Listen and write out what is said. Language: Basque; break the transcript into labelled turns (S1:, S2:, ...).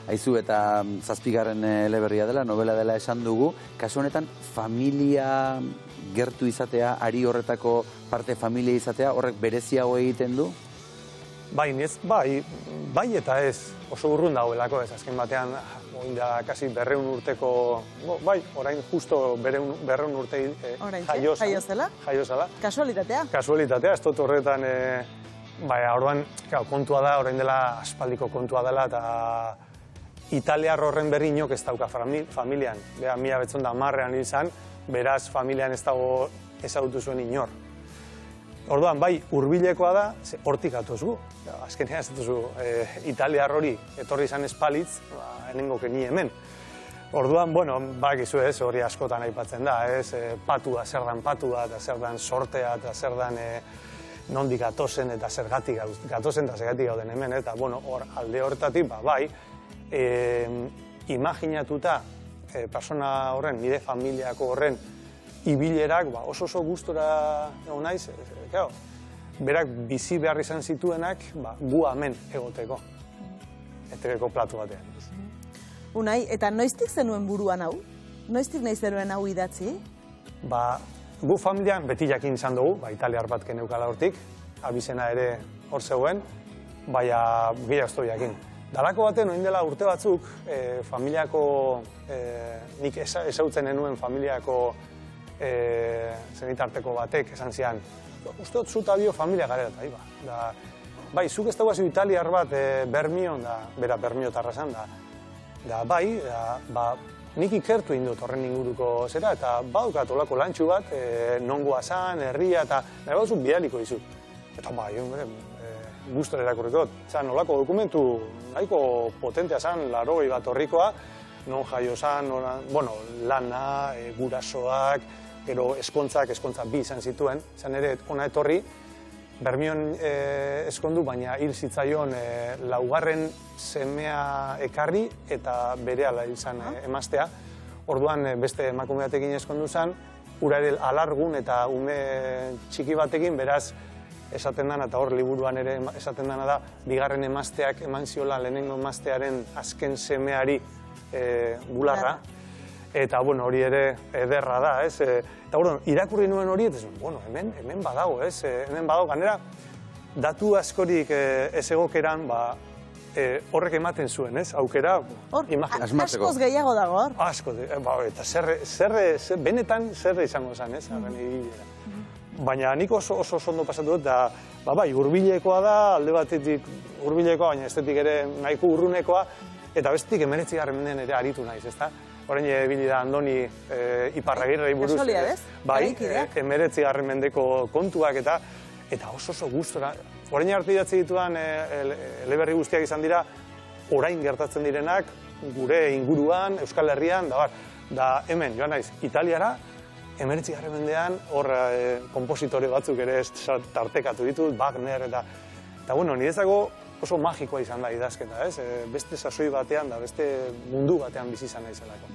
S1: Aizu eta zazpigarren eleberria dela, novela dela esan dugu. Kasu honetan, familia gertu izatea, ari horretako parte familia izatea, horrek bereziago egiten du?
S2: Bai eta ez, oso urrun dagoelako ez, azken batean, oin da, kasi 200 urteko, bai, orain justo 200 urte jaiozala.
S3: Kasualitatea?
S2: Kasualitatea, ez dut horretan, bai, orduan, kontua da, orain dela, aspaldiko kontua dela, eta italiar horren berri inok ez dauka familian. Beha, 1910 izan, beraz, familian ez dago ezagutu zuen inor. Orduan, bai, hurbilekoa da, hortik atozu. Azkenean ez duzu, italiar hori etorri izan espalitz, enengo ni hemen. Orduan, bueno, bakizu ez, hori askotan aipatzen da, ez, patua, zer dan patua, eta zer dan sortea, eta zer dan nondik gatozen, eta zergatik gatozen, eta zergatik gauden hemen, eta, bueno, alde horretatik, bai, imaginatuta persona horren, nire familiako horren, ibilerak oso gustora egon naiz, berak bizi behar izan zituenak gu hemen egoteko, ETV-ko platu batean.
S3: Unai, eta noiztik zenuen buruan hau? Noiztik nahi zenuen hau idatzi?
S2: Gu familian beti jakin izan dugu, italiar bat geneukala hortik, abizena ere hor zegoen, baina gehiago ez du jakin. Dalako baten, oin dela urte batzuk, familiako, nik ezautzen enuen familiako zenitarteko batek esan zian, uste dut zuta bio familia garela eta bai, zuk ez dagoazu italiar bat Bermion, bera Bermiotarra zan, bai, nik ikertu indut horren inguruko zera, eta badukat olako lantxu bat, nongoa zan, herria, eta nahi baduzu bidaliko dizut. Eta bai, gustora erakurriko. Zan, olako dokumentu nahiko potentea zan, 80 bat horrikoa, non jaio zan, lana, gurasoak, gero eskontza bi izan zituen, zan ere ona etorri, Bermion eskondu, baina hil zitzaion laugarren semea ekarri eta berehala izan emaztea. Orduan beste emakume batekin eskondu zen, ura ere alargun eta ume txiki batekin, beraz esaten dana, eta hor liburuan ere esaten dana da, bigarren emazteak eman ziola lehenengo emaztearen azken semeari bularra. Eta, bueno, hori ere ederra da, ez? Eta, bueno, irakurri nuen hori, eta, bueno, hemen badago, ez? Hemen badago, ganera, datu askorik ez egokeran, horrek ematen zuen, ez? Aukera, imaginatzen.
S3: Askoz gehiago dago, hor?
S2: Askoz, eta benetan zerre izango zen, ez? Baina nik oso ondo pasatu dut, eta, bai, hurbilekoa da, alde batetik hurbilekoa, baina estetik ere nahiko urrunekoa, eta bestetik 19. mendean ere aritu naiz, ezta? Orain ebili da Andoni Iparragirrei buruz.
S3: Kasualidadez?
S2: Bai, 19. mendeko kontuak eta oso gustora. Orain arte idatzi ditudan eleberri guztiak izan dira, orain gertatzen direnak, gure inguruan, Euskal Herrian, da hemen, joan naiz, Italiara, 19. mendean, hor konpositore batzuk ere tartekatu ditut, Wagner eta bueno, niretzako oso magikoa izan da idazketa, ez? Beste sasoi batean da, beste mundu batean bizi izan naizelako.